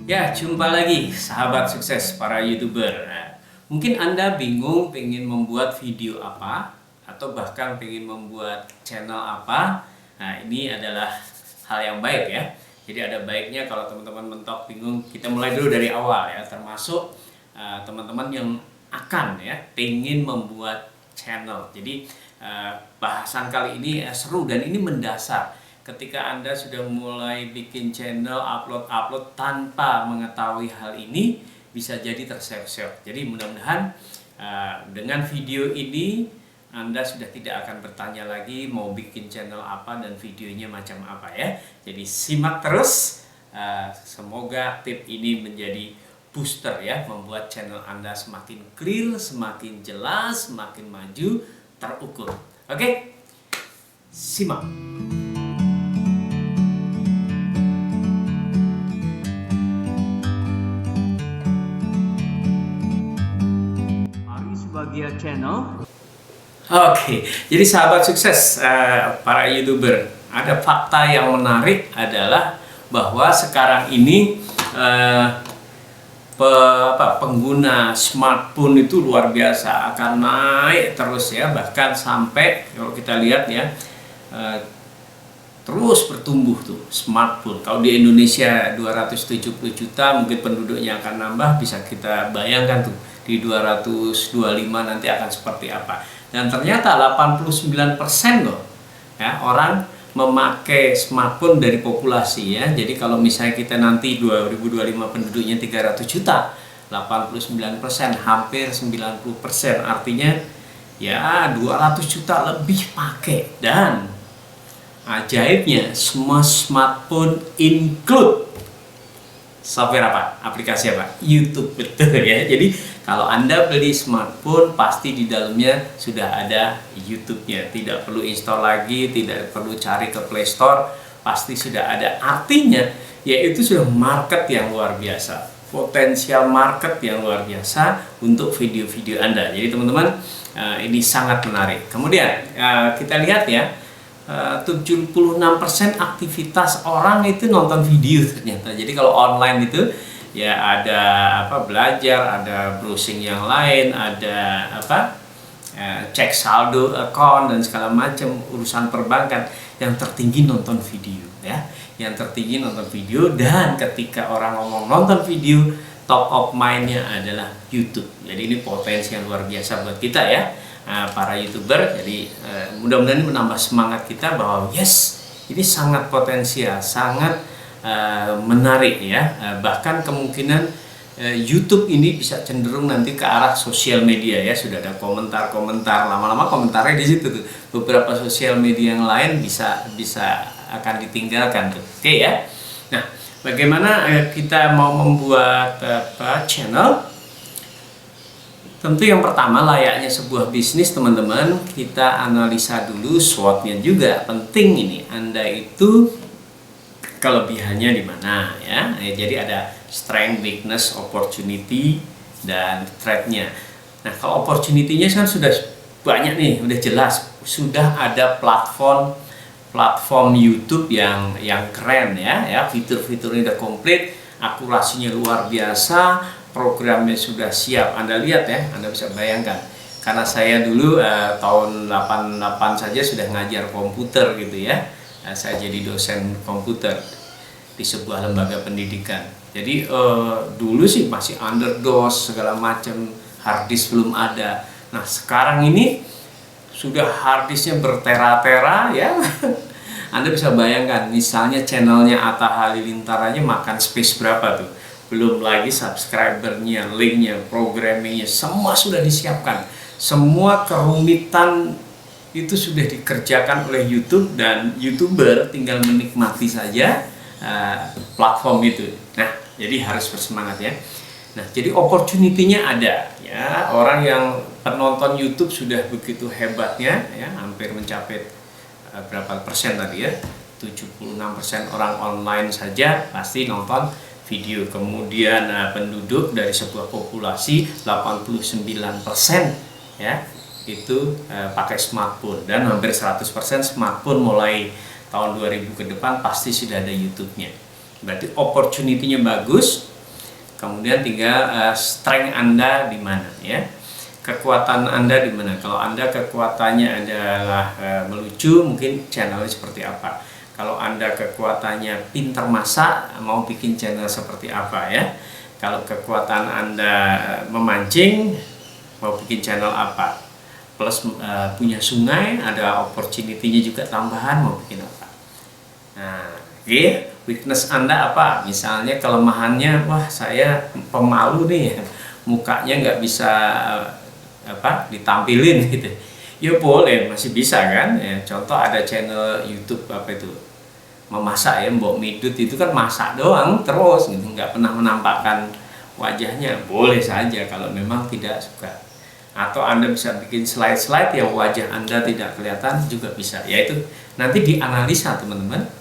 Ya, jumpa lagi sahabat sukses para YouTuber. Nah, mungkin Anda bingung pengen membuat video apa atau bahkan pengen membuat channel apa. Nah, ini adalah hal yang baik ya. Jadi ada baiknya kalau teman-teman mentok bingung, kita mulai dulu dari awal ya, termasuk teman-teman yang akan ya pengen membuat channel. Jadi bahasan kali ini seru dan ini mendasar. Ketika Anda sudah mulai bikin channel, upload tanpa mengetahui hal ini, bisa jadi terseok-seok. Jadi mudah-mudahan dengan video ini Anda sudah tidak akan bertanya lagi mau bikin channel apa dan videonya macam apa ya. Jadi simak terus. Semoga tip ini menjadi booster ya, membuat channel Anda semakin clear, semakin jelas, semakin maju, terukur. Oke? Simak. Bahagia Channel. Oke, jadi sahabat sukses para YouTuber, ada fakta yang menarik adalah bahwa sekarang ini pengguna smartphone itu luar biasa, akan naik terus ya, bahkan sampai kalau kita lihat ya terus bertumbuh tuh smartphone. Kalau di Indonesia 270 juta, mungkin penduduknya akan nambah, bisa kita bayangkan tuh di 225 nanti akan seperti apa. Dan ternyata 89% loh ya orang memakai smartphone dari populasi ya. Jadi kalau misalnya kita nanti 2025 penduduknya 300 juta, 89% hampir 90%, artinya ya 200 juta lebih pakai. Dan ajaibnya semua smartphone include software apa? Aplikasi apa? YouTube, betul ya. Jadi kalau Anda beli smartphone pasti di dalamnya sudah ada YouTube-nya. Tidak perlu install lagi, tidak perlu cari ke Play Store, pasti sudah ada. Artinya yaitu sudah market yang luar biasa, potensial market yang luar biasa untuk video-video Anda. Jadi teman-teman, ini sangat menarik. Kemudian kita lihat ya, 76% aktivitas orang itu nonton video ternyata. Jadi kalau online itu ya ada belajar, ada browsing yang lain, ada cek saldo account dan segala macam urusan perbankan. Yang tertinggi nonton video ya. Yang tertinggi nonton video, dan ketika orang ngomong nonton video, top of mind-nya adalah YouTube. Jadi ini potensi yang luar biasa buat kita ya, para YouTuber. Jadi mudah-mudahan ini menambah semangat kita bahwa yes, ini sangat potensial, sangat menarik ya. Bahkan kemungkinan YouTube ini bisa cenderung nanti ke arah sosial media ya. Sudah ada komentar-komentar, lama-lama komentarnya di situ tuh. Beberapa sosial media yang lain bisa akan ditinggalkan tuh. Oke ya. Nah, bagaimana kita mau membuat channel? Tentu yang pertama, layaknya sebuah bisnis teman-teman, kita analisa dulu SWOT-nya juga. Penting ini, Anda itu kelebihannya di mana ya. Jadi ada strength, weakness, opportunity, dan threat-nya. Nah, kalau opportunity-nya kan sudah banyak nih, udah jelas. Sudah ada platform YouTube yang keren ya, fitur-fiturnya udah komplit, akurasinya luar biasa, programnya sudah siap. Anda lihat ya, Anda bisa bayangkan. Karena saya dulu tahun 88 saja sudah ngajar komputer gitu ya. Saya jadi dosen komputer di sebuah lembaga pendidikan. Jadi dulu sih masih underDOS segala macam, harddisk belum ada. Nah sekarang ini sudah harddisknya bertera-tera ya. Anda bisa bayangkan, misalnya channelnya Atta Halilintar aja makan space berapa tuh. Belum lagi subscribernya, linknya, programmingnya, semua sudah disiapkan. Semua kerumitan itu sudah dikerjakan oleh YouTube, dan YouTuber tinggal menikmati saja platform itu. Nah, jadi harus bersemangat ya. Nah, jadi opportunity-nya ada ya. Orang yang penonton YouTube sudah begitu hebatnya ya, hampir mencapai berapa persen tadi ya? 76% orang online saja pasti nonton video. Kemudian penduduk dari sebuah populasi 89% ya itu pakai smartphone, dan hampir 100% smartphone mulai tahun 2000 ke depan pasti sudah ada YouTube-nya. Berarti opportunity-nya bagus. Kemudian tinggal strength Anda di mana ya. Kekuatan Anda di mana? Kalau Anda kekuatannya adalah melucu, mungkin channelnya seperti apa? Kalau Anda kekuatannya pintar masak, mau bikin channel seperti apa ya? Kalau kekuatan Anda memancing, mau bikin channel apa? Plus punya sungai, ada opportunity-nya juga tambahan, mau bikin apa? Nah, oke. Weakness Anda apa? Misalnya kelemahannya, wah saya pemalu nih, mukanya nggak bisa ditampilin gitu. Ya boleh, masih bisa kan? Ya, contoh ada channel YouTube apa itu memasak ya, Mbok Midut itu kan masak doang terus gitu, nggak pernah menampakkan wajahnya. Boleh saja kalau memang tidak suka. Atau Anda bisa bikin slide-slide yang wajah Anda tidak kelihatan juga bisa. Yaitu nanti dianalisa teman-teman.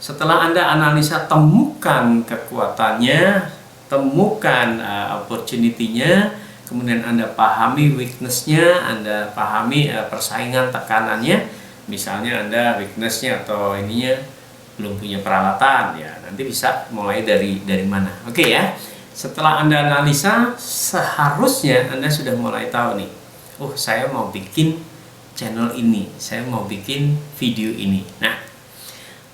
Setelah Anda analisa, temukan kekuatannya, temukan opportunity-nya, kemudian Anda pahami weakness-nya, Anda pahami persaingan tekanannya. Misalnya Anda weakness-nya atau ininya belum punya peralatan, ya nanti bisa mulai dari mana. Oke ya. Setelah Anda analisa, seharusnya Anda sudah mulai tahu nih. Oh, saya mau bikin channel ini, saya mau bikin video ini. Nah,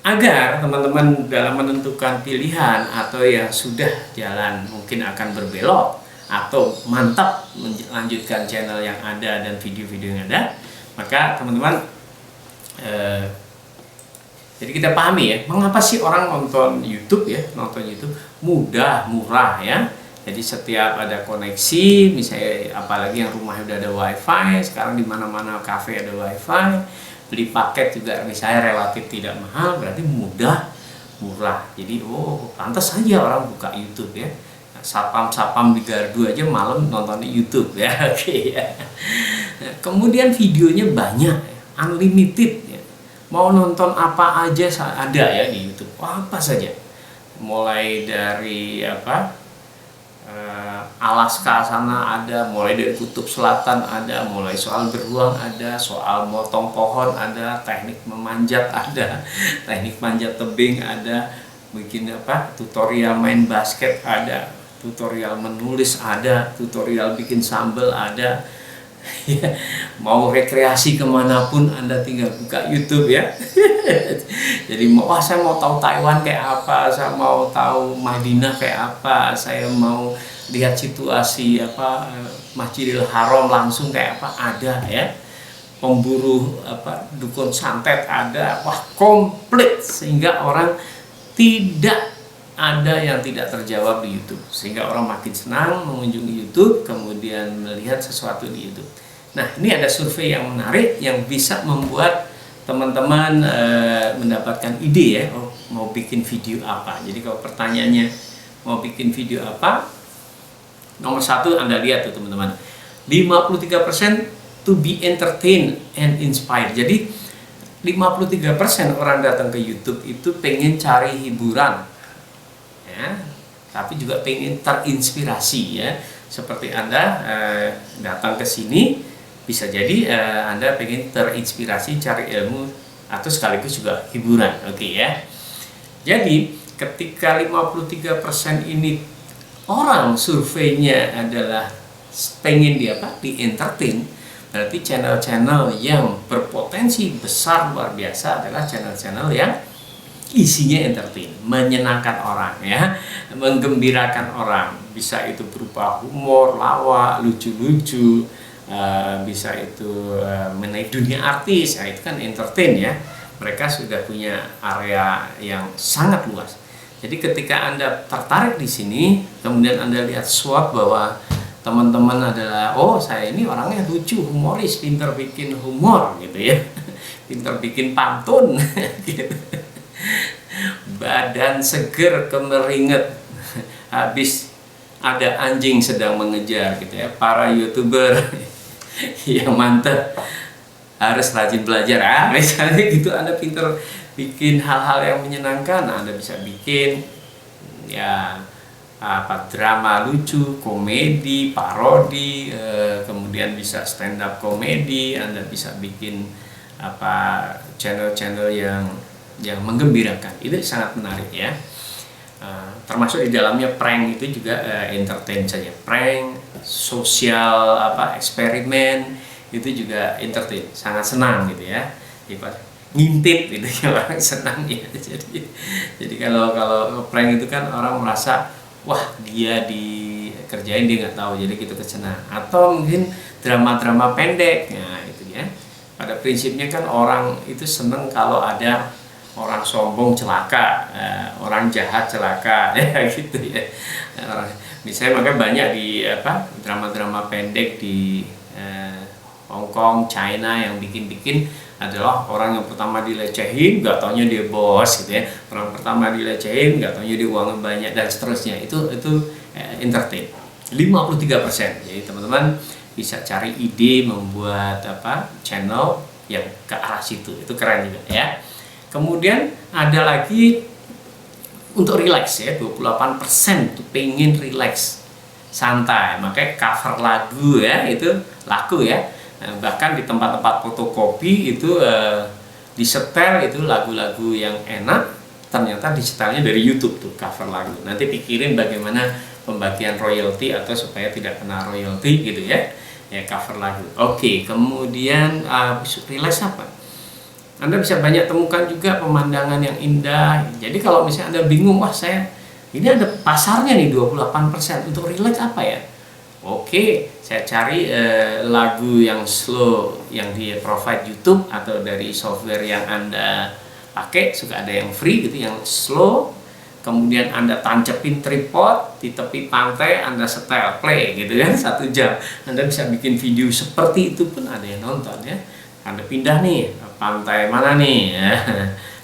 agar teman-teman dalam menentukan pilihan atau yang sudah jalan mungkin akan berbelok atau mantap melanjutkan channel yang ada dan video-video yang ada, maka teman-teman jadi kita pahami ya, mengapa sih orang nonton YouTube ya, nonton YouTube mudah, murah ya. Jadi setiap ada koneksi, misalnya apalagi yang rumahnya udah ada wifi, sekarang di mana-mana cafe ada wifi, beli paket juga misalnya relatif tidak mahal, berarti mudah, murah. Jadi pantas saja orang buka YouTube ya. Sapam-sapam di gardu aja malam nonton di YouTube ya. Oke ya. Kemudian videonya banyak, unlimited ya. Mau nonton apa aja ada ya di YouTube, apa saja. Mulai dari Alaska sana ada, mulai dari kutub selatan ada, mulai soal beruang ada, soal motong pohon ada, teknik memanjat ada, teknik manjat tebing ada, bikin tutorial main basket ada, tutorial menulis ada, tutorial bikin sambal ada. Ya, mau rekreasi kemanapun Anda tinggal buka YouTube ya. Jadi saya mau tahu Taiwan kayak apa, saya mau tahu Madinah kayak apa, saya mau lihat situasi Masjidil Haram langsung kayak apa, ada ya. Pemburu dukun santet ada, wah komplit, sehingga orang tidak ada yang tidak terjawab di YouTube, sehingga orang makin senang mengunjungi YouTube, kemudian melihat sesuatu di YouTube. Nah, ini ada survei yang menarik yang bisa membuat teman-teman mendapatkan ide ya, mau bikin video apa. Jadi kalau pertanyaannya mau bikin video apa, nomor 1 Anda lihat tuh teman-teman, 53% to be entertained and inspired. Jadi 53% orang datang ke YouTube itu pengen cari hiburan ya, tapi juga pengen terinspirasi ya. Seperti Anda datang ke sini, bisa jadi Anda pengen terinspirasi, cari ilmu, atau sekaligus juga hiburan. Oke ya. Jadi ketika 53% ini orang surveinya adalah pengen di entertain, berarti channel-channel yang berpotensi besar luar biasa adalah channel-channel yang isinya entertain, menyenangkan orang ya, menggembirakan orang. Bisa itu berupa humor, lawak, lucu-lucu, bisa itu mengenai dunia artis, itu kan entertain ya. Mereka sudah punya area yang sangat luas. Jadi ketika Anda tertarik di sini, kemudian Anda lihat swot bahwa teman-teman adalah, saya ini orangnya lucu, humoris, pintar bikin humor gitu ya, pintar bikin pantun gitu. Badan seger kemeringet habis ada anjing sedang mengejar gitu ya. Para YouTuber yang mantap harus rajin belajar misalnya gitu. Anda pintar bikin hal-hal yang menyenangkan, Anda bisa bikin ya drama lucu, komedi, parodi, kemudian bisa stand up komedi. Anda bisa bikin channel-channel yang menggembirakan. Itu sangat menarik ya. termasuk di dalamnya prank itu juga entertain saja, prank, sosial eksperimen itu juga entertain, sangat senang gitu ya. Ngintip gitu ya, orang senang ya. Jadi kalau prank itu kan orang merasa wah dia dikerjain, dia nggak tahu, jadi gitu kesenang. Atau mungkin drama-drama pendek, nah itu ya. Pada prinsipnya kan orang itu seneng kalau ada orang sombong celaka, orang jahat celaka, ya gitu ya. Misalnya makanya banyak di drama-drama pendek di Hong Kong, China yang bikin adalah orang yang pertama dilecehin, nggak taunya dia bos gitu ya. Orang pertama dilecehin, nggak taunya dia uangnya banyak dan seterusnya. Itu entertain. 53%. Jadi teman-teman bisa cari ide membuat channel yang ke arah situ. Itu keren juga ya. Kemudian ada lagi untuk relax ya, 28% tuh pengen relax, santai, makanya cover lagu ya, itu laku ya. Bahkan di tempat-tempat fotokopi itu disetel itu lagu-lagu yang enak, ternyata disetelnya dari YouTube tuh cover lagu. Nanti pikirin bagaimana pembagian royalti atau supaya tidak kena royalti gitu ya. Ya cover lagu. Oke, kemudian relax apa? Anda bisa banyak temukan juga pemandangan yang indah. Jadi kalau misalnya Anda bingung, wah ini ada pasarnya nih 28%, untuk relax apa ya? Oke, saya cari lagu yang slow yang di provide YouTube atau dari software yang Anda pakai, suka ada yang free gitu, yang slow. Kemudian Anda tancepin tripod di tepi pantai, Anda setel play gitu kan, 1 jam. Anda bisa bikin video seperti itu pun ada yang nonton ya. Anda pindah nih, pantai mana nih?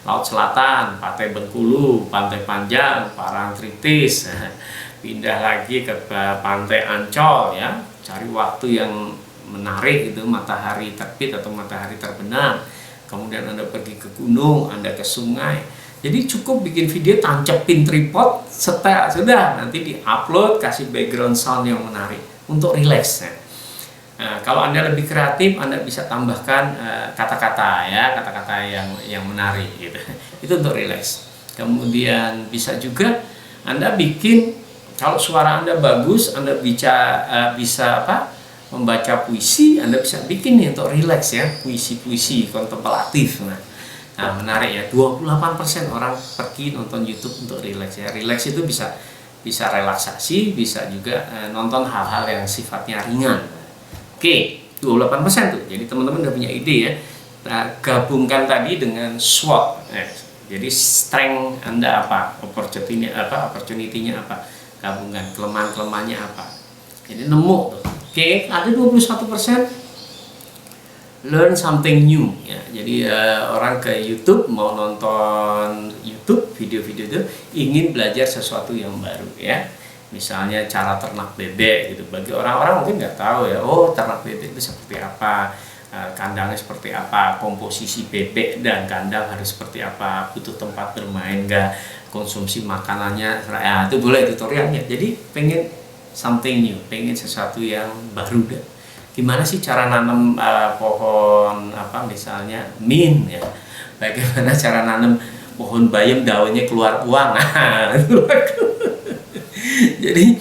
Laut Selatan, Pantai Bengkulu, Pantai Panjang, Parangtritis. Pindah lagi ke Pantai Ancol ya, cari waktu yang menarik itu, matahari terbit atau matahari terbenam. Kemudian Anda pergi ke gunung, Anda ke sungai. Jadi cukup bikin video, tancepin tripod, setel, sudah, nanti di-upload, kasih background sound yang menarik untuk relax. Nah, kalau Anda lebih kreatif, Anda bisa tambahkan kata-kata ya, kata-kata yang menarik gitu. Itu untuk relax. Kemudian bisa juga Anda bikin, kalau suara Anda bagus, Anda bisa membaca puisi, Anda bisa bikin nih untuk relax ya, puisi-puisi kontemplatif. Nah, menarik ya, 28% orang pergi nonton YouTube untuk relax ya. Relax itu bisa relaksasi, bisa juga nonton hal-hal yang sifatnya ringan. Oke, 28% tuh. Jadi teman-teman udah punya ide ya. Nah, gabungkan tadi dengan SWOT. Jadi strength Anda apa? Opportunity-nya apa? Gabungkan kelemahan-kelemahannya apa. Jadi nemu tuh. Oke, ada 21% learn something new ya. Jadi orang ke YouTube mau nonton YouTube video-video itu ingin belajar sesuatu yang baru ya. Misalnya cara ternak bebek gitu. Bagi orang-orang mungkin nggak tahu ya. Oh, ternak bebek itu seperti apa? Kandangnya seperti apa? Komposisi bebek dan kandang harus seperti apa? Butuh tempat bermain nggak? Konsumsi makanannya, ya, itu boleh tutorialnya. Jadi pengen something new, pengen sesuatu yang baru deh. Gimana sih cara nanam pohon misalnya mint ya? Bagaimana cara nanam pohon bayam daunnya keluar uang? Jadi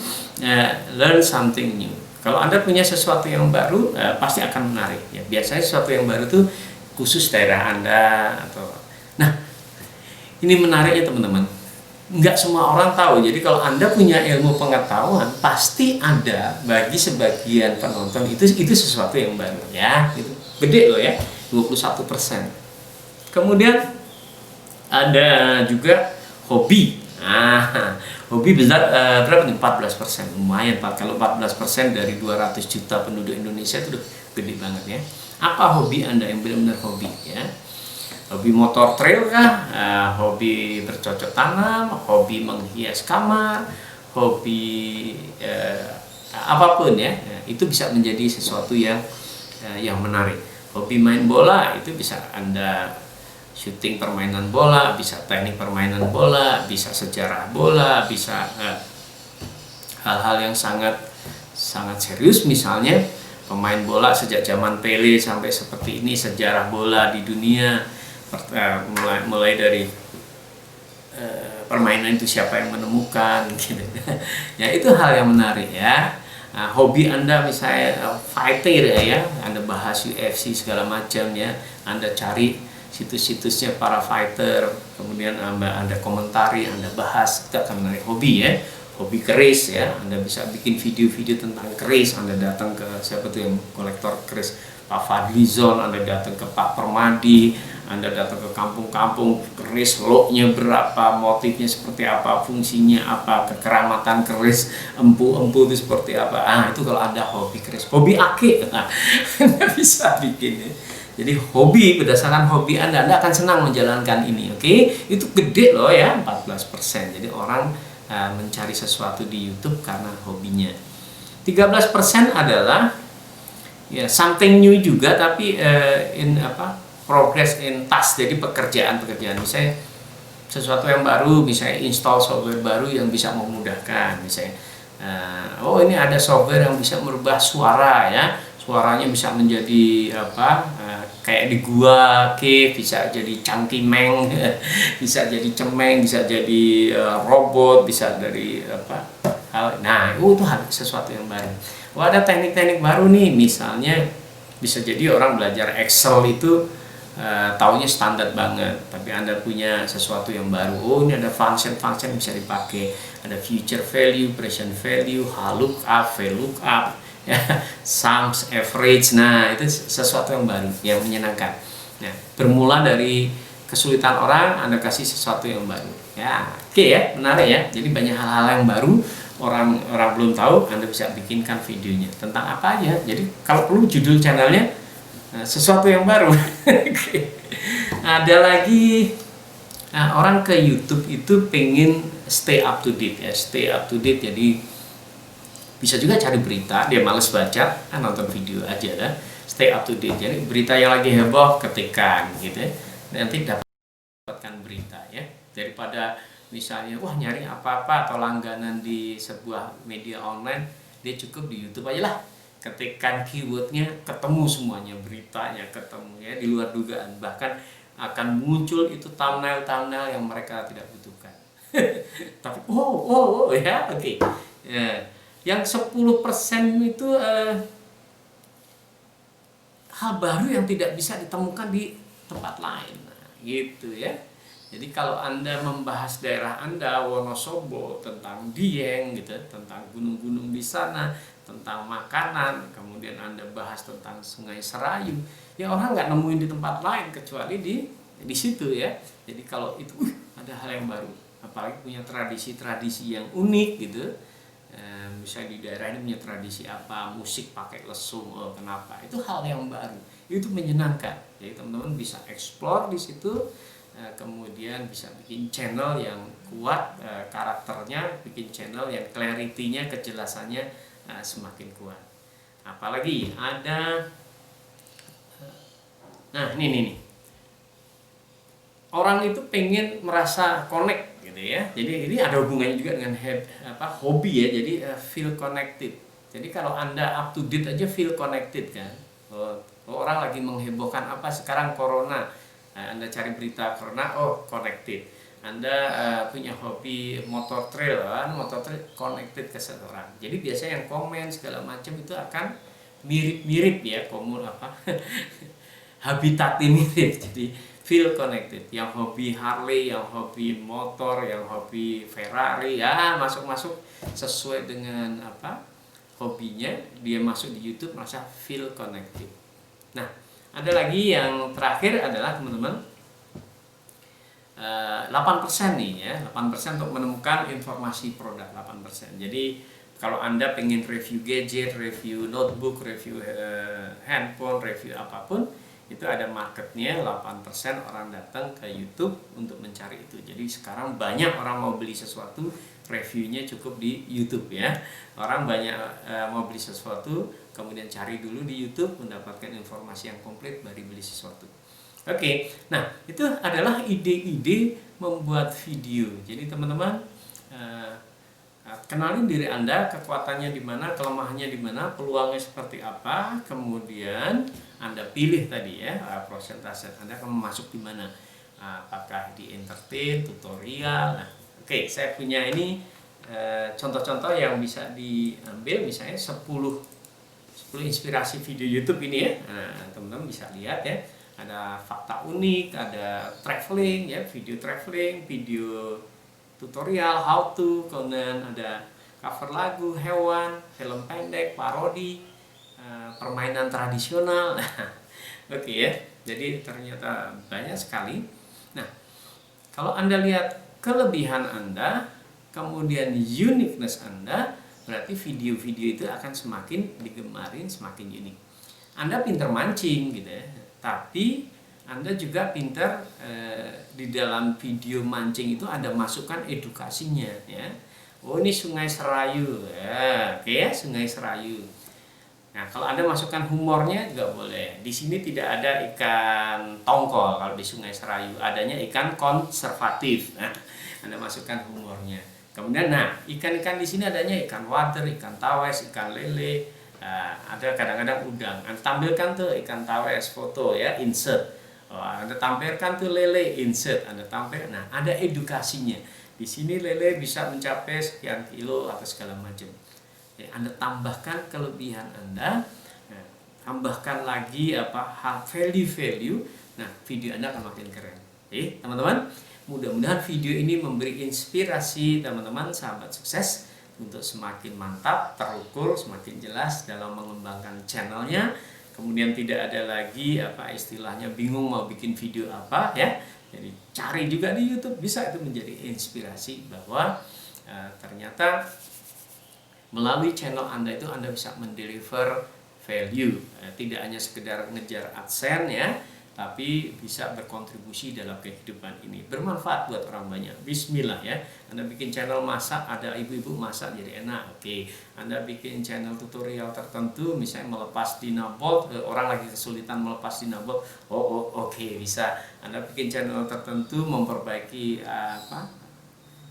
learn something new. Kalau Anda punya sesuatu yang baru, pasti akan menarik ya. Biasanya sesuatu yang baru itu khusus daerah Anda Nah, ini menarik ya teman-teman. Nggak semua orang tahu. Jadi kalau Anda punya ilmu pengetahuan, pasti ada bagi sebagian penonton itu sesuatu yang baru ya. Gitu. Gede loh ya, 21%. Kemudian ada juga hobi. Hobi besar berapa nih? 14%. Lumayan Pak. Kalau 14% dari 200 juta penduduk Indonesia itu udah gede banget ya. Apa hobi Anda yang benar-benar hobi ya? Hobi motor trail kah? Hobi bercocok tanam, hobi menghias kamar, hobi apapun ya, itu bisa menjadi sesuatu yang menarik. Hobi main bola itu bisa Anda syuting permainan bola, bisa teknik permainan bola, bisa sejarah bola, bisa hal-hal yang sangat serius, misalnya pemain bola sejak zaman Pele sampai seperti ini, sejarah bola di dunia mulai dari permainan itu siapa yang menemukan gitu. Ya itu hal yang menarik ya. Nah, hobi Anda misalnya fighter ya, Anda bahas UFC segala macam ya, Anda cari situs-situsnya para fighter, kemudian Anda komentari, Anda bahas, itu akan menarik. Hobi ya, hobi keris ya, Anda bisa bikin video-video tentang keris, Anda datang ke siapa tuh yang kolektor keris, Pak Fadlizon, Anda datang ke Pak Permadi, Anda datang ke kampung-kampung keris, lognya berapa, motifnya seperti apa, fungsinya apa, kekeramatan keris, empu-empu itu seperti apa. Itu kalau Anda hobi keris, hobi ake, Anda bisa bikin ya. Jadi hobi, berdasarkan hobi Anda akan senang menjalankan ini, oke? Itu gede loh ya, 14%. Jadi orang mencari sesuatu di YouTube karena hobinya. 13% adalah ya something new juga, tapi progress in task, jadi pekerjaan misalnya sesuatu yang baru, misalnya install software baru yang bisa memudahkan, misalnya ini ada software yang bisa merubah suara ya, suaranya bisa menjadi kayak di gua cave, bisa jadi cangkimeng, bisa jadi cemeng, bisa jadi robot, bisa dari hal. Nah itu sesuatu yang baru. Ada teknik-teknik baru nih, misalnya bisa jadi orang belajar Excel itu taunya standar banget, tapi Anda punya sesuatu yang baru. Ini ada function-function bisa dipakai, ada future value, present value, lookup, VLOOKUP, ya, sums, average. Nah itu sesuatu yang baru, yang menyenangkan. Nah, bermula dari kesulitan orang, Anda kasih sesuatu yang baru. Ya, oke ya, menarik ya. Jadi banyak hal-hal yang baru, orang belum tahu, Anda bisa bikinkan videonya tentang apa aja. Jadi kalau perlu judul channelnya sesuatu yang baru. Ada lagi orang ke YouTube itu pengen stay up to date ya, stay up to date. Jadi bisa juga cari berita, dia males baca, nonton video aja kan. Stay up to date. Jadi berita yang lagi heboh ketikkan gitu ya. Nanti dapatkan berita ya. Daripada misalnya nyari apa-apa atau langganan di sebuah media online, dia cukup di YouTube aja lah. Ketikkan keywordnya, ketemu semuanya, beritanya ketemu ya, di luar dugaan. Bahkan akan muncul itu thumbnail yang mereka tidak butuhkan. Tapi ya, oke. Ya. Yang 10% itu hal baru yang tidak bisa ditemukan di tempat lain. Nah, gitu ya. Jadi kalau Anda membahas daerah Anda, Wonosobo, tentang Dieng gitu, tentang gunung-gunung di sana, tentang makanan, kemudian Anda bahas tentang Sungai Serayu, ya orang nggak nemuin di tempat lain kecuali di situ ya. Jadi kalau itu ada hal yang baru, apalagi punya tradisi-tradisi yang unik gitu. Misalnya di daerah ini punya tradisi apa, musik pakai lesung, kenapa? Itu hal yang baru, itu menyenangkan. Jadi teman-teman bisa explore di situ. Kemudian bisa bikin channel yang kuat, karakternya, bikin channel yang clarity-nya, kejelasannya semakin kuat. Apalagi ada, nah ini orang itu pengen merasa connect gitu ya. Jadi ini ada hubungannya juga dengan hobi ya. Jadi feel connected. Jadi kalau Anda up to date aja feel connected kan. Orang lagi menghebohkan apa sekarang, corona. Anda cari berita corona, connected. Anda punya hobi motor trail, connected ke seseorang. Jadi biasanya yang komen segala macam itu akan mirip-mirip ya, habitatnya mirip. Jadi feel connected. Yang hobi Harley, yang hobi motor, yang hobi Ferrari, ya masuk sesuai dengan hobinya, dia masuk di YouTube merasa feel connected. Nah, ada lagi yang terakhir adalah teman-teman 8% nih ya, 8% untuk menemukan informasi produk, 8%. Jadi kalau Anda pengen review gadget, review notebook, review handphone, review apapun, itu ada marketnya. 8% orang datang ke YouTube untuk mencari itu. Jadi sekarang banyak orang mau beli sesuatu, reviewnya cukup di YouTube ya. Orang banyak mau beli sesuatu, kemudian cari dulu di YouTube, mendapatkan informasi yang komplit baru beli sesuatu. Oke, nah itu adalah ide-ide membuat video. Jadi teman-teman kenalin diri Anda, kekuatannya di mana, kelemahannya di mana, peluangnya seperti apa, kemudian Anda pilih tadi ya prosentase Anda akan masuk di mana, apakah di entertain, tutorial. Nah, Oke, saya punya ini contoh-contoh yang bisa diambil, misalnya 10 inspirasi video YouTube ini ya. Nah, teman-teman bisa lihat ya. Ada fakta unik, ada traveling ya, video traveling, video tutorial, how to, kemudian ada cover lagu, hewan, film pendek, parodi, permainan tradisional. Oke ya. Jadi ternyata banyak sekali. Nah, kalau Anda lihat kelebihan Anda, kemudian uniqueness Anda, berarti video-video itu akan semakin digemarin, semakin unik. Anda pinter mancing gitu ya, tapi Anda juga pinter di dalam video mancing itu ada masukkan edukasinya ya. Oh, ini Sungai Serayu ya, oke ya, Sungai Serayu. Nah, kalau Anda masukkan humornya juga boleh. Di sini tidak ada ikan tongkol kalau di Sungai Serayu, adanya ikan konservatif. Nah, Anda masukkan humornya. Kemudian, nah, ikan-ikan di sini adanya ikan wader, ikan tawes, ikan lele, ada kadang-kadang udang. Anda tampilkan tuh ikan tawes, foto ya, insert. Anda tampilkan tuh lele, insert. Anda tampil, nah, ada edukasinya. Di sini lele bisa mencapai sekian kilo atau segala macam. Ya, Anda tambahkan kelebihan Anda, nah, tambahkan lagi hal value. Nah, video Anda akan makin keren. Teman-teman, mudah-mudahan video ini memberi inspirasi teman-teman sahabat sukses untuk semakin mantap, terukur, semakin jelas dalam mengembangkan channelnya. Kemudian tidak ada lagi istilahnya bingung mau bikin video apa ya. Jadi cari juga di YouTube, bisa itu menjadi inspirasi bahwa ternyata melalui channel Anda itu Anda bisa mendeliver value, tidak hanya sekedar ngejar AdSense ya, tapi bisa berkontribusi dalam kehidupan ini, bermanfaat buat orang banyak. Bismillah ya. Anda bikin channel masak, ada ibu-ibu masak jadi enak, oke. Anda bikin channel tutorial tertentu, misalnya melepas dinabot, orang lagi kesulitan melepas dinabot, oke, bisa. Anda bikin channel tertentu memperbaiki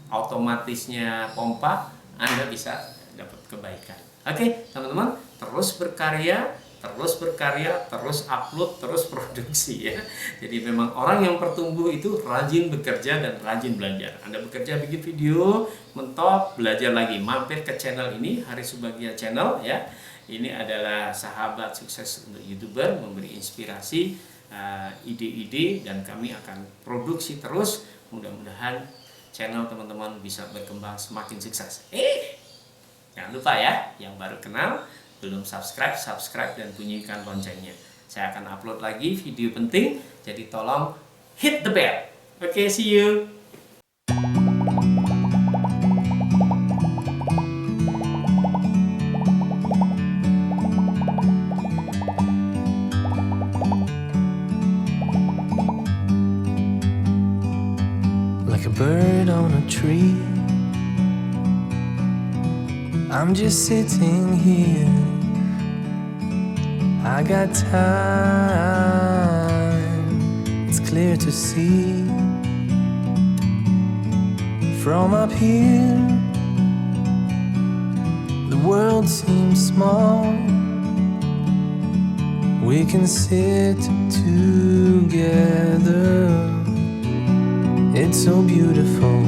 otomatisnya pompa, Anda bisa dapat kebaikan. Oke, teman-teman, terus berkarya, terus upload, terus produksi ya. Jadi memang orang yang bertumbuh itu rajin bekerja dan rajin belajar. Anda bekerja bikin video, mentok, belajar lagi. Mampir ke channel ini, Hari Subagja Channel ya. Ini adalah sahabat sukses untuk YouTuber, memberi inspirasi, ide-ide, dan kami akan produksi terus. Mudah-mudahan channel teman-teman bisa berkembang semakin sukses. Jangan lupa ya, yang baru kenal, belum subscribe dan bunyikan loncengnya. Saya akan upload lagi video penting, jadi tolong hit the bell. Oke, see you. Like a bird on a tree, I'm just sitting here. I got time, it's clear to see. From up here, the world seems small. We can sit together, it's so beautiful.